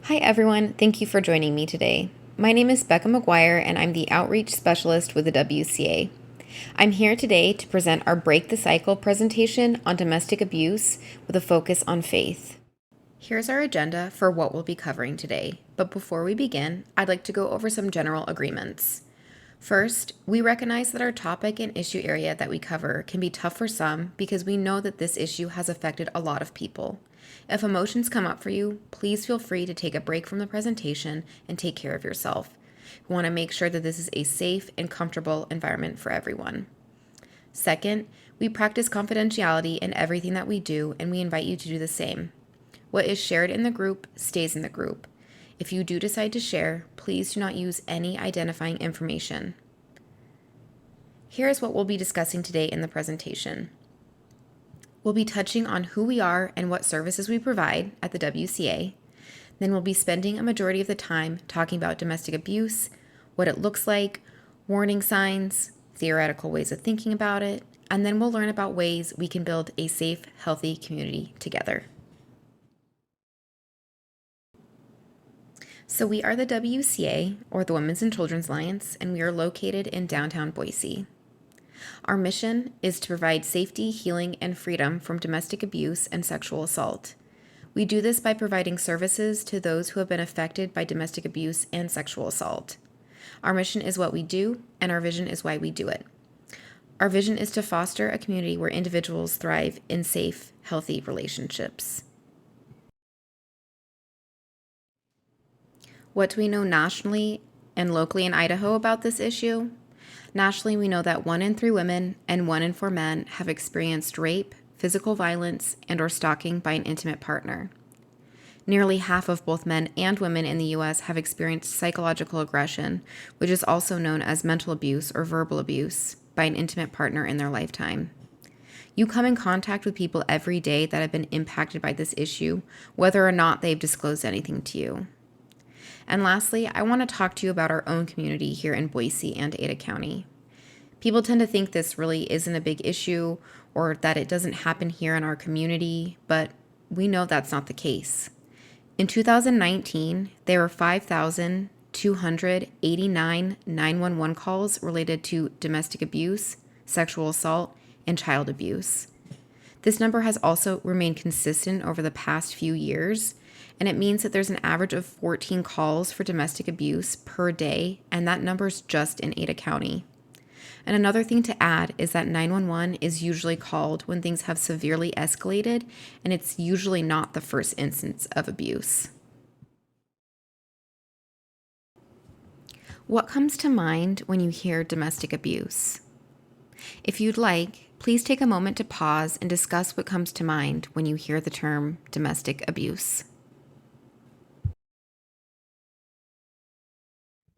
Hi everyone, thank you for joining me today. My name is Becca McGuire and I'm the Outreach Specialist with the WCA. I'm here today to present our Break the Cycle presentation on domestic abuse with a focus on faith. Here's our agenda for what we'll be covering today, but before we begin, I'd like to go over some general agreements. First, we recognize that our topic and issue area that we cover can be tough for some because we know that this issue has affected a lot of people. If emotions come up for you, please feel free to take a break from the presentation and take care of yourself. We want to make sure that this is a safe and comfortable environment for everyone. Second, we practice confidentiality in everything that we do, and we invite you to do the same. What is shared in the group stays in the group. If you do decide to share, please do not use any identifying information. Here is what we'll be discussing today in the presentation. We'll be touching on who we are and what services we provide at the WCA. Then we'll be spending a majority of the time talking about domestic abuse, what it looks like, warning signs, theoretical ways of thinking about it, and then we'll learn about ways we can build a safe, healthy community together. So we are the WCA, or the Women's and Children's Alliance, and we are located in downtown Boise. Our mission is to provide safety, healing, and freedom from domestic abuse and sexual assault. We do this by providing services to those who have been affected by domestic abuse and sexual assault. Our mission is what we do, and our vision is why we do it. Our vision is to foster a community where individuals thrive in safe, healthy relationships. What do we know nationally and locally in Idaho about this issue? Nationally, we know that 1 in 3 women and 1 in 4 men have experienced rape, physical violence, and/or stalking by an intimate partner. Nearly half of both men and women in the U.S. have experienced psychological aggression, which is also known as mental abuse or verbal abuse, by an intimate partner in their lifetime. You come in contact with people every day that have been impacted by this issue, whether or not they've disclosed anything to you. And lastly, I want to talk to you about our own community here in Boise and Ada County. People tend to think this really isn't a big issue or that it doesn't happen here in our community, but we know that's not the case. In 2019, there were 5,289 911 calls related to domestic abuse, sexual assault, and child abuse. This number has also remained consistent over the past few years, and it means that there's an average of 14 calls for domestic abuse per day, and that number's just in Ada County. And another thing to add is that 911 is usually called when things have severely escalated, and it's usually not the first instance of abuse. What comes to mind when you hear domestic abuse? If you'd like, please take a moment to pause and discuss what comes to mind when you hear the term domestic abuse.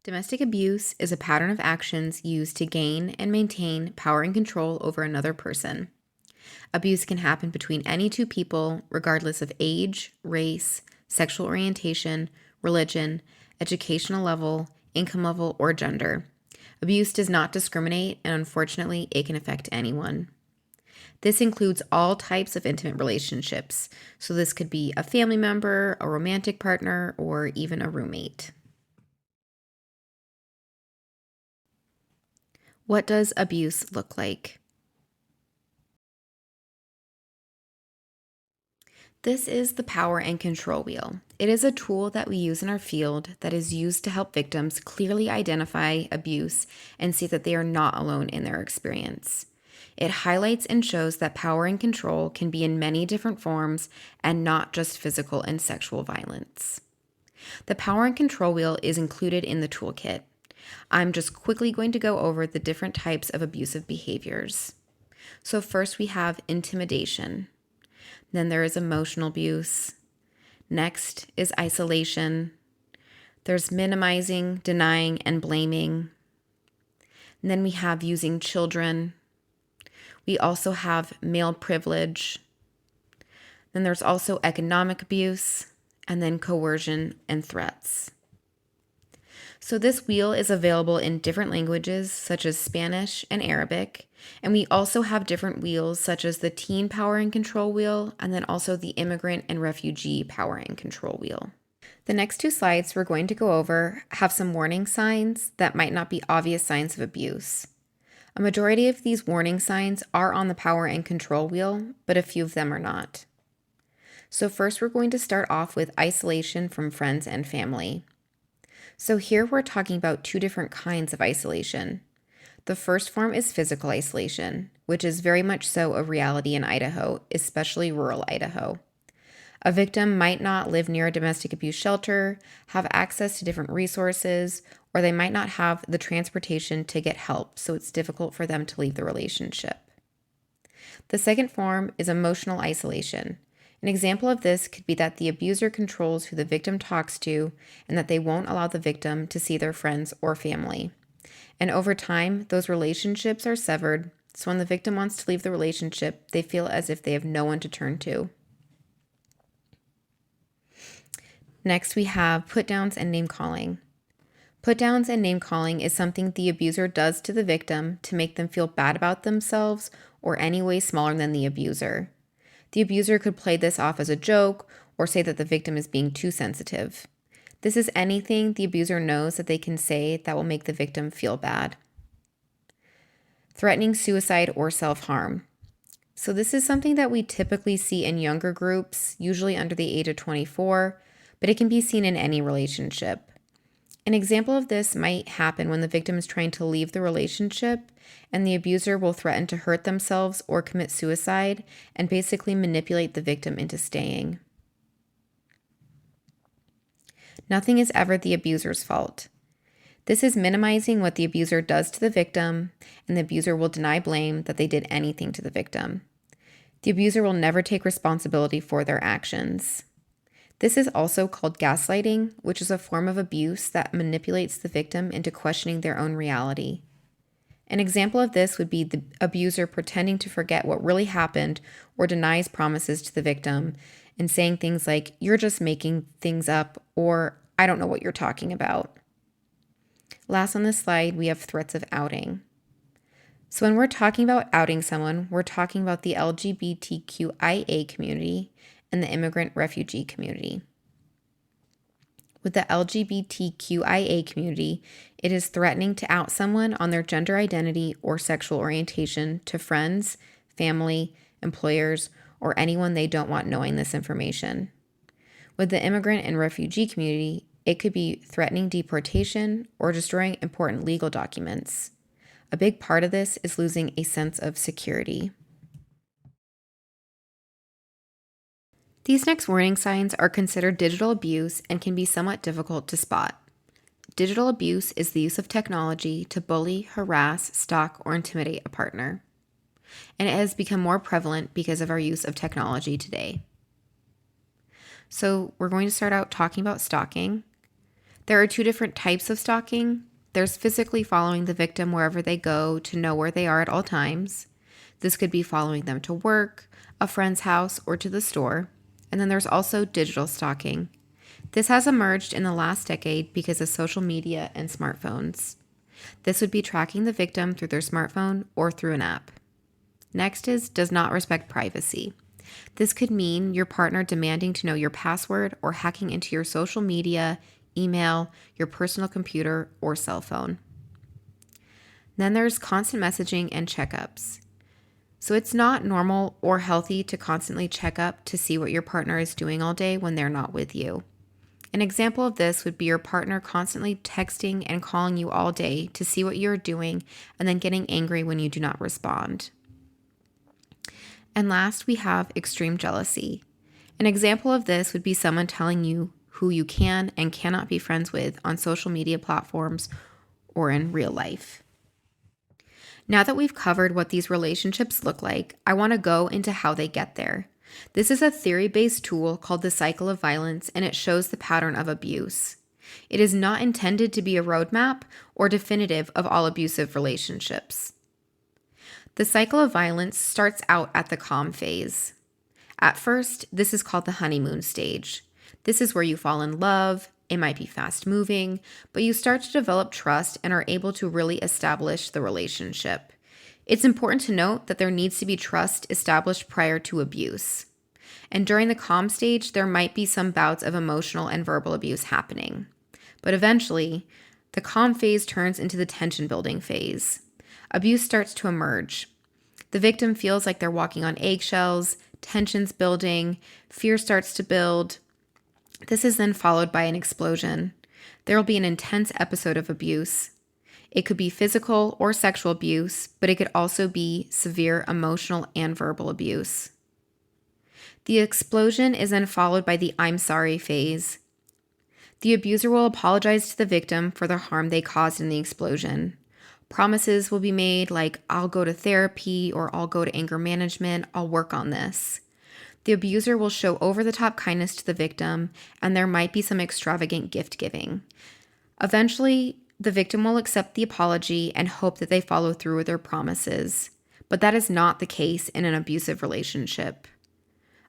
Domestic abuse is a pattern of actions used to gain and maintain power and control over another person. Abuse can happen between any two people, regardless of age, race, sexual orientation, religion, educational level, income level, or gender. Abuse does not discriminate, and unfortunately, it can affect anyone. This includes all types of intimate relationships, so this could be a family member, a romantic partner, or even a roommate. What does abuse look like? This is the power and control wheel. It is a tool that we use in our field that is used to help victims clearly identify abuse and see that they are not alone in their experience. It highlights and shows that power and control can be in many different forms and not just physical and sexual violence. The power and control wheel is included in the toolkit. I'm just quickly going to go over the different types of abusive behaviors. So first we have intimidation. Then there is emotional abuse. Next is isolation. There's minimizing, denying, and blaming. And then we have using children. We also have male privilege. Then there's also economic abuse, and then coercion and threats. So this wheel is available in different languages such as Spanish and Arabic, and we also have different wheels such as the teen power and control wheel, and then also the immigrant and refugee power and control wheel. The next two slides we're going to go over have some warning signs that might not be obvious signs of abuse. A majority of these warning signs are on the power and control wheel, but a few of them are not. So first we're going to start off with isolation from friends and family. So here we're talking about two different kinds of isolation. The first form is physical isolation, which is very much so a reality in Idaho, especially rural Idaho. A victim might not live near a domestic abuse shelter, have access to different resources, or they might not have the transportation to get help, so it's difficult for them to leave the relationship. The second form is emotional isolation. An example of this could be that the abuser controls who the victim talks to and that they won't allow the victim to see their friends or family. And over time, those relationships are severed, so when the victim wants to leave the relationship, they feel as if they have no one to turn to. Next, we have put-downs and name-calling. Put-downs and name-calling is something the abuser does to the victim to make them feel bad about themselves or any way smaller than the abuser. The abuser could play this off as a joke or say that the victim is being too sensitive. This is anything the abuser knows that they can say that will make the victim feel bad. Threatening suicide or self-harm. So this is something that we typically see in younger groups, usually under the age of 24, but it can be seen in any relationship. An example of this might happen when the victim is trying to leave the relationship and the abuser will threaten to hurt themselves or commit suicide and basically manipulate the victim into staying. Nothing is ever the abuser's fault. This is minimizing what the abuser does to the victim, and the abuser will deny blame that they did anything to the victim. The abuser will never take responsibility for their actions. This is also called gaslighting, which is a form of abuse that manipulates the victim into questioning their own reality. An example of this would be the abuser pretending to forget what really happened or denies promises to the victim and saying things like, "You're just making things up," or "I don't know what you're talking about." Last on this slide, we have threats of outing. So when we're talking about outing someone, we're talking about the LGBTQIA community and the immigrant refugee community. With the LGBTQIA community, it is threatening to out someone on their gender identity or sexual orientation to friends, family, employers, or anyone they don't want knowing this information. With the immigrant and refugee community, it could be threatening deportation or destroying important legal documents. A big part of this is losing a sense of security. These next warning signs are considered digital abuse and can be somewhat difficult to spot. Digital abuse is the use of technology to bully, harass, stalk, or intimidate a partner. And it has become more prevalent because of our use of technology today. So we're going to start out talking about stalking. There are two different types of stalking. There's physically following the victim wherever they go to know where they are at all times. This could be following them to work, a friend's house, or to the store. And then there's also digital stalking. This has emerged in the last decade because of social media and smartphones. This would be tracking the victim through their smartphone or through an app. Next is does not respect privacy. This could mean your partner demanding to know your password or hacking into your social media, email, your personal computer, or cell phone. Then there's constant messaging and checkups. So it's not normal or healthy to constantly check up to see what your partner is doing all day when they're not with you. An example of this would be your partner constantly texting and calling you all day to see what you're doing and then getting angry when you do not respond. And last, we have extreme jealousy. An example of this would be someone telling you who you can and cannot be friends with on social media platforms or in real life. Now that we've covered what these relationships look like, I want to go into how they get there. This is a theory-based tool called the cycle of violence, and it shows the pattern of abuse. It is not intended to be a roadmap or definitive of all abusive relationships. The cycle of violence starts out at the calm phase. At first, this is called the honeymoon stage. This is where you fall in love. It might be fast moving, but you start to develop trust and are able to really establish the relationship. It's important to note that there needs to be trust established prior to abuse. And during the calm stage, there might be some bouts of emotional and verbal abuse happening. But eventually, the calm phase turns into the tension building phase. Abuse starts to emerge. The victim feels like they're walking on eggshells, tension's building, fear starts to build. This is then followed by an explosion. There will be an intense episode of abuse. It could be physical or sexual abuse, but it could also be severe emotional and verbal abuse. The explosion is then followed by the I'm sorry phase. The abuser will apologize to the victim for the harm they caused in the explosion. Promises will be made like, I'll go to therapy, or I'll go to anger management, I'll work on this. The abuser will show over-the-top kindness to the victim, and there might be some extravagant gift giving. Eventually, the victim will accept the apology and hope that they follow through with their promises. But that is not the case in an abusive relationship.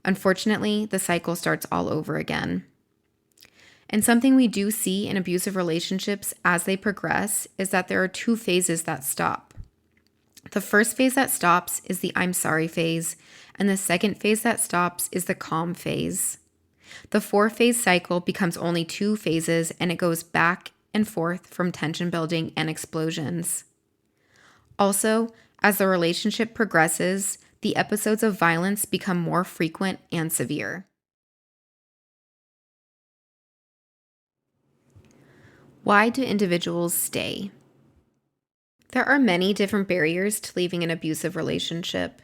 Unfortunately, the cycle starts all over again. And something we do see in abusive relationships as they progress is that there are two phases that stop. The first phase that stops is the I'm sorry phase, and the second phase that stops is the calm phase. The 4-phase cycle becomes only 2 phases, and it goes back and forth from tension building and explosions. Also, as the relationship progresses, the episodes of violence become more frequent and severe. Why do individuals stay? There are many different barriers to leaving an abusive relationship.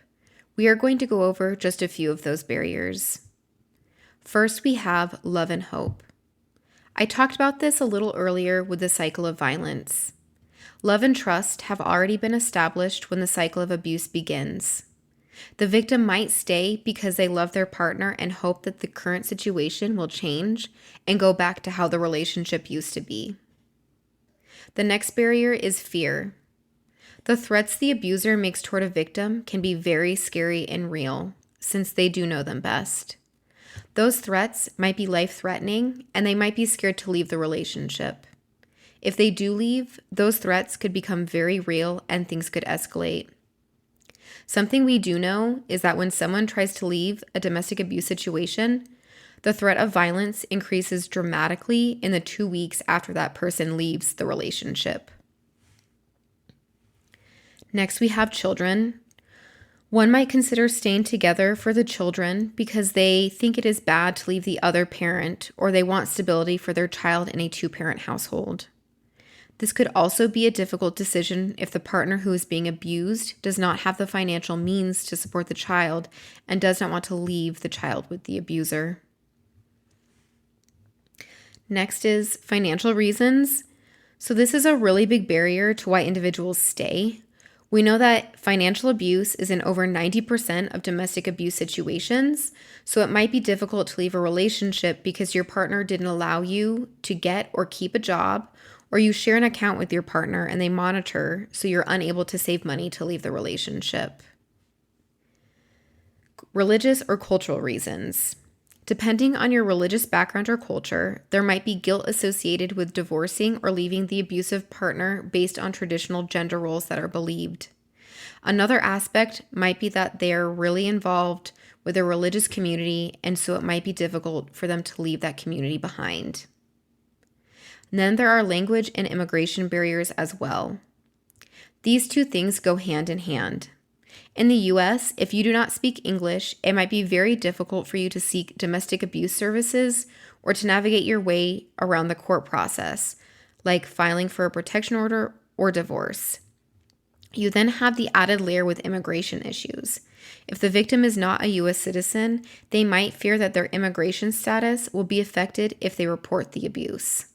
We are going to go over just a few of those barriers. First, we have love and hope. I talked about this a little earlier with the cycle of violence. Love and trust have already been established when the cycle of abuse begins. The victim might stay because they love their partner and hope that the current situation will change and go back to how the relationship used to be. The next barrier is fear. The threats the abuser makes toward a victim can be very scary and real, since they do know them best. Those threats might be life-threatening, and they might be scared to leave the relationship. If they do leave, those threats could become very real and things could escalate. Something we do know is that when someone tries to leave a domestic abuse situation, the threat of violence increases dramatically in the 2 weeks after that person leaves the relationship. Next, we have children. One might consider staying together for the children because they think it is bad to leave the other parent, or they want stability for their child in a 2-parent household. This could also be a difficult decision if the partner who is being abused does not have the financial means to support the child and does not want to leave the child with the abuser. Next is financial reasons. So this is a really big barrier to why individuals stay. We know that financial abuse is in over 90% of domestic abuse situations, so it might be difficult to leave a relationship because your partner didn't allow you to get or keep a job, or you share an account with your partner and they monitor, so you're unable to save money to leave the relationship. Religious or cultural reasons. Depending on your religious background or culture, there might be guilt associated with divorcing or leaving the abusive partner based on traditional gender roles that are believed. Another aspect might be that they are really involved with their religious community, and so it might be difficult for them to leave that community behind. And then there are language and immigration barriers as well. These two things go hand in hand. In the US, if you do not speak English, it might be very difficult for you to seek domestic abuse services or to navigate your way around the court process, like filing for a protection order or divorce. You then have the added layer with immigration issues. If the victim is not a US citizen, they might fear that their immigration status will be affected if they report the abuse.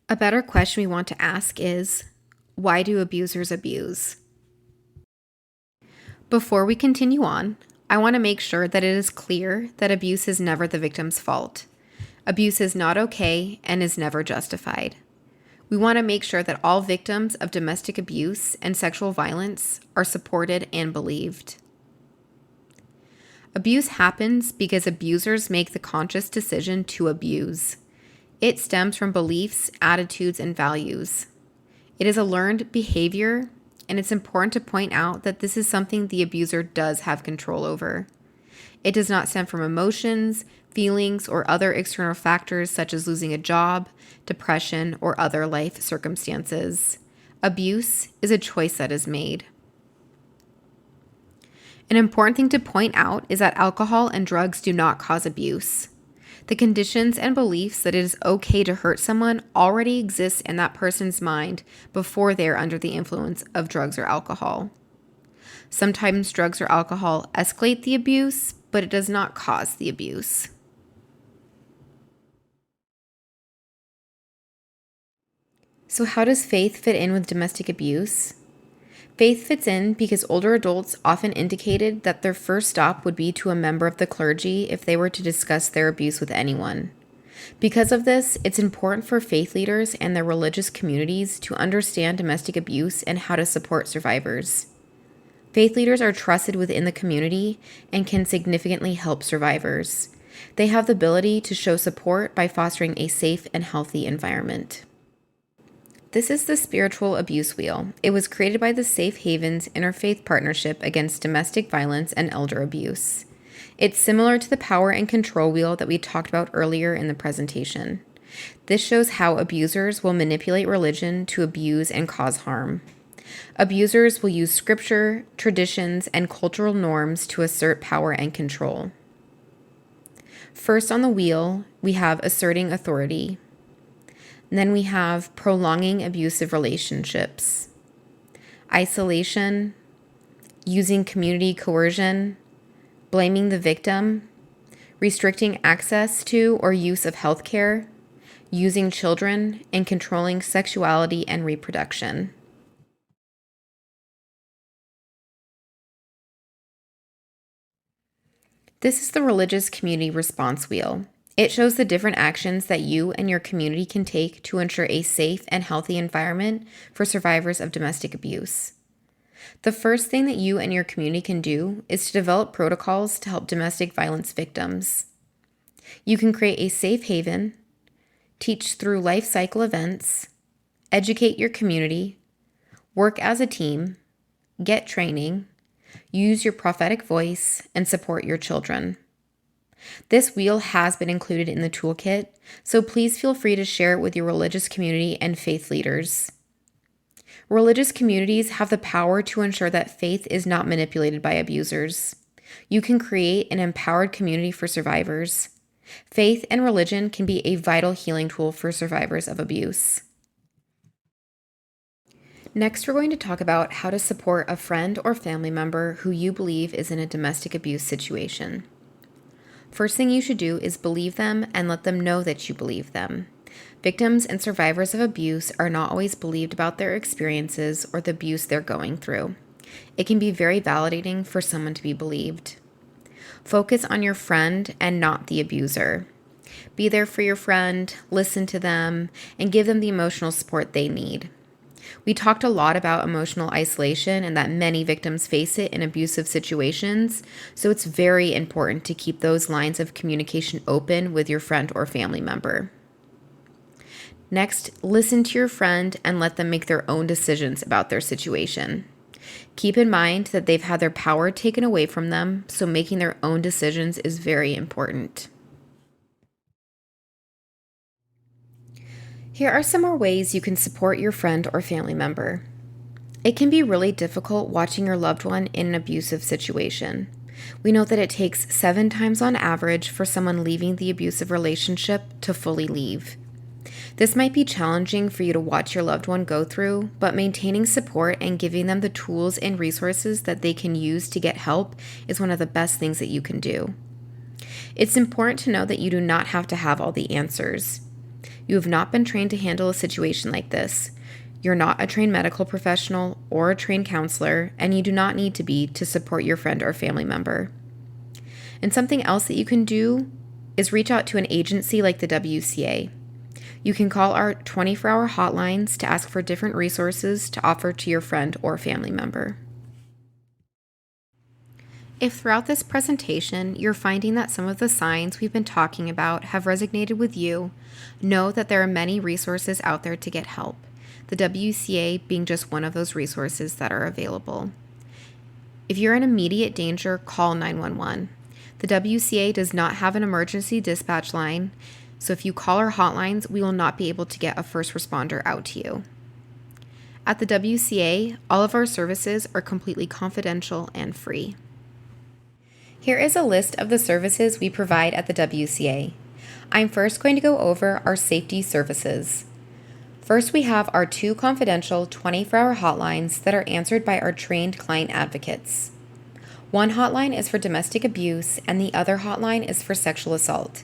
A better question we want to ask is, why do abusers abuse? Before we continue on, I want to make sure that it is clear that abuse is never the victim's fault. Abuse is not okay and is never justified. We want to make sure that all victims of domestic abuse and sexual violence are supported and believed. Abuse happens because abusers make the conscious decision to abuse. It stems from beliefs, attitudes, and values. It is a learned behavior, and it's important to point out that this is something the abuser does have control over. It does not stem from emotions, feelings, or other external factors such as losing a job, depression, or other life circumstances. Abuse is a choice that is made. An important thing to point out is that alcohol and drugs do not cause abuse. The conditions and beliefs that it is okay to hurt someone already exist in that person's mind before they are under the influence of drugs or alcohol. Sometimes drugs or alcohol escalate the abuse, but it does not cause the abuse. So how does faith fit in with domestic abuse? Faith fits in because older adults often indicated that their first stop would be to a member of the clergy if they were to discuss their abuse with anyone. Because of this, it's important for faith leaders and their religious communities to understand domestic abuse and how to support survivors. Faith leaders are trusted within the community and can significantly help survivors. They have the ability to show support by fostering a safe and healthy environment. This is the Spiritual Abuse Wheel. It was created by the Safe Havens Interfaith Partnership Against Domestic Violence and Elder Abuse. It's similar to the Power and Control Wheel that we talked about earlier in the presentation. This shows how abusers will manipulate religion to abuse and cause harm. Abusers will use scripture, traditions, and cultural norms to assert power and control. First on the wheel, we have asserting authority. And then we have prolonging abusive relationships, isolation, using community coercion, blaming the victim, restricting access to or use of healthcare, using children, and controlling sexuality and reproduction. This is the religious community response wheel. It shows the different actions that you and your community can take to ensure a safe and healthy environment for survivors of domestic abuse. The first thing that you and your community can do is to develop protocols to help domestic violence victims. You can create a safe haven, teach through life cycle events, educate your community, work as a team, get training, use your prophetic voice, and support your children. This wheel has been included in the toolkit, so please feel free to share it with your religious community and faith leaders. Religious communities have the power to ensure that faith is not manipulated by abusers. You can create an empowered community for survivors. Faith and religion can be a vital healing tool for survivors of abuse. Next, we're going to talk about how to support a friend or family member who you believe is in a domestic abuse situation. First thing you should do is believe them and let them know that you believe them. Victims and survivors of abuse are not always believed about their experiences or the abuse they're going through. It can be very validating for someone to be believed. Focus on your friend and not the abuser. Be there for your friend, listen to them, and give them the emotional support they need. We talked a lot about emotional isolation and that many victims face it in abusive situations, so it's very important to keep those lines of communication open with your friend or family member. Next, listen to your friend and let them make their own decisions about their situation. Keep in mind that they've had their power taken away from them, so making their own decisions is very important. Here are some more ways you can support your friend or family member. It can be really difficult watching your loved one in an abusive situation. We know that it takes 7 times on average for someone leaving the abusive relationship to fully leave. This might be challenging for you to watch your loved one go through, but maintaining support and giving them the tools and resources that they can use to get help is one of the best things that you can do. It's important to know that you do not have to have all the answers. You have not been trained to handle a situation like this. You're not a trained medical professional or a trained counselor, and you do not need to be to support your friend or family member. And something else that you can do is reach out to an agency like the WCA. You can call our 24-hour hotlines to ask for different resources to offer to your friend or family member. If throughout this presentation you're finding that some of the signs we've been talking about have resonated with you, know that there are many resources out there to get help. the WCA being just one of those resources that are available. If you're in immediate danger, call 911. The WCA does not have an emergency dispatch line, so if you call our hotlines, we will not be able to get a first responder out to you. At the WCA, all of our services are completely confidential and free. Here is a list of the services we provide at the WCA. I'm first going to go over our safety services. First, we have our 2 confidential 24-hour hotlines that are answered by our trained client advocates. One hotline is for domestic abuse, and the other hotline is for sexual assault.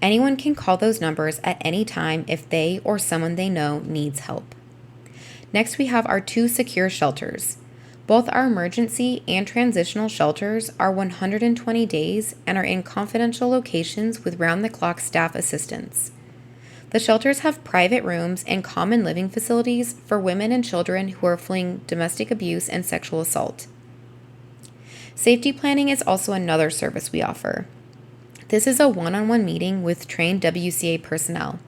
Anyone can call those numbers at any time if they or someone they know needs help. Next, we have our 2 secure shelters. Both our emergency and transitional shelters are 120 days and are in confidential locations with round-the-clock staff assistance. The shelters have private rooms and common living facilities for women and children who are fleeing domestic abuse and sexual assault. Safety planning is also another service we offer. This is a one-on-one meeting with trained WCA personnel.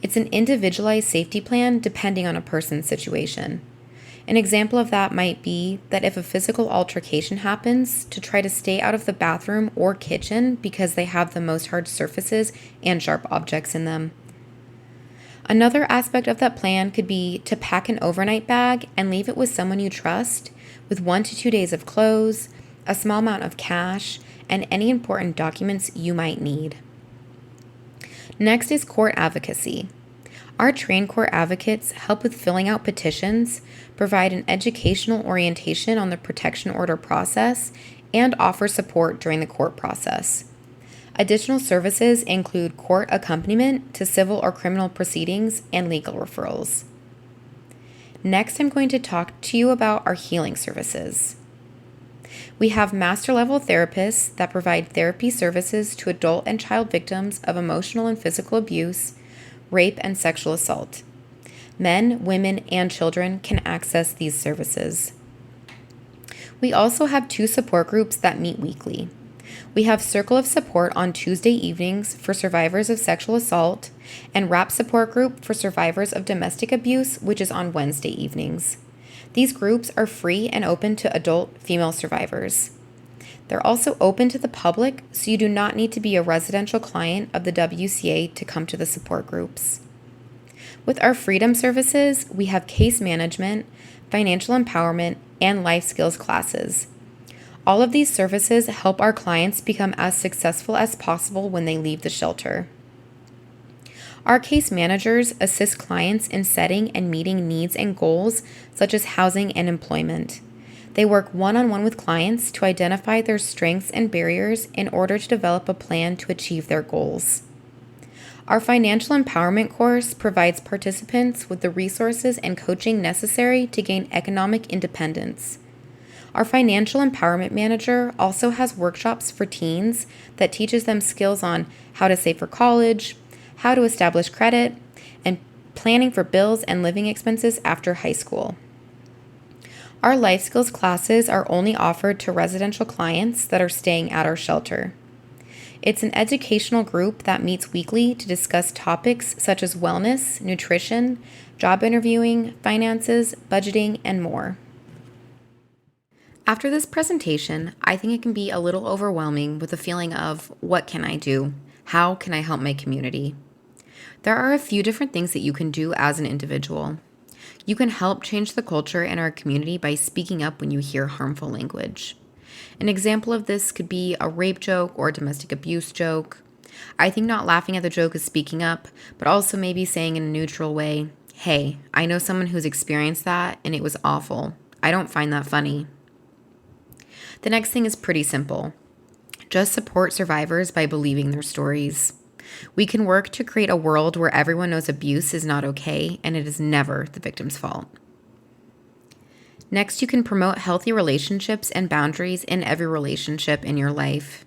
It's an individualized safety plan depending on a person's situation. An example of that might be that if a physical altercation happens, to try to stay out of the bathroom or kitchen because they have the most hard surfaces and sharp objects in them. Another aspect of that plan could be to pack an overnight bag and leave it with someone you trust, with 1 to 2 days of clothes, a small amount of cash, and any important documents you might need. Next is court advocacy. Our trained court advocates help with filling out petitions, provide an educational orientation on the protection order process, and offer support during the court process. Additional services include court accompaniment to civil or criminal proceedings and legal referrals. Next, I'm going to talk to you about our healing services. We have master-level therapists that provide therapy services to adult and child victims of emotional and physical abuse, rape, and sexual assault. Men, women, and children can access these services. We also have 2 support groups that meet weekly. We have Circle of Support on Tuesday evenings for survivors of sexual assault, and WRAP Support Group for survivors of domestic abuse, which is on Wednesday evenings. These groups are free and open to adult female survivors. They're also open to the public, so you do not need to be a residential client of the WCA to come to the support groups. With our freedom services, we have case management, financial empowerment, and life skills classes. All of these services help our clients become as successful as possible when they leave the shelter. Our case managers assist clients in setting and meeting needs and goals such as housing and employment. They work one-on-one with clients to identify their strengths and barriers in order to develop a plan to achieve their goals. Our financial empowerment course provides participants with the resources and coaching necessary to gain economic independence. Our financial empowerment manager also has workshops for teens that teaches them skills on how to save for college, how to establish credit, and planning for bills and living expenses after high school. Our life skills classes are only offered to residential clients that are staying at our shelter. It's an educational group that meets weekly to discuss topics such as wellness, nutrition, job interviewing, finances, budgeting, and more. After this presentation, I think it can be a little overwhelming with the feeling of, what can I do? How can I help my community? There are a few different things that you can do as an individual. You can help change the culture in our community by speaking up when you hear harmful language. An example of this could be a rape joke or a domestic abuse joke. I think not laughing at the joke is speaking up, but also maybe saying in a neutral way, "Hey, I know someone who's experienced that and it was awful. I don't find that funny." The next thing is pretty simple. Just support survivors by believing their stories. We can work to create a world where everyone knows abuse is not okay and it is never the victim's fault. Next, you can promote healthy relationships and boundaries in every relationship in your life.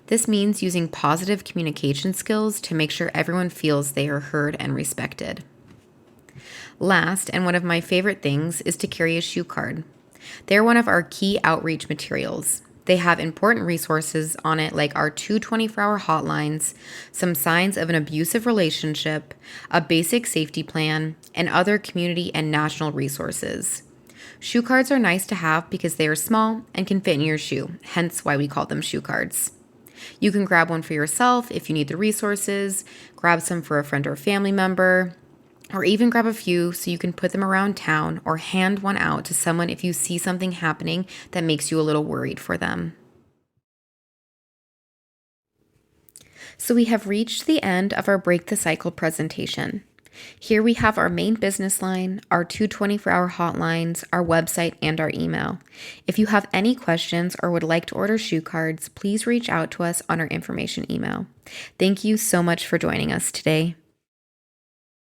This means using positive communication skills to make sure everyone feels they are heard and respected. Last, and one of my favorite things, is to carry a shoe card. They're one of our key outreach materials. They have important resources on it like our two 24-hour hotlines, some signs of an abusive relationship, a basic safety plan, and other community and national resources. Shoe cards are nice to have because they are small and can fit in your shoe, hence why we call them shoe cards. You can grab one for yourself if you need the resources, grab some for a friend or family member, or even grab a few so you can put them around town or hand one out to someone if you see something happening that makes you a little worried for them. So we have reached the end of our Break the Cycle presentation. Here we have our main business line, our two 24-hour hotlines, our website, and our email. If you have any questions or would like to order shoe cards, please reach out to us on our information email. Thank you so much for joining us today.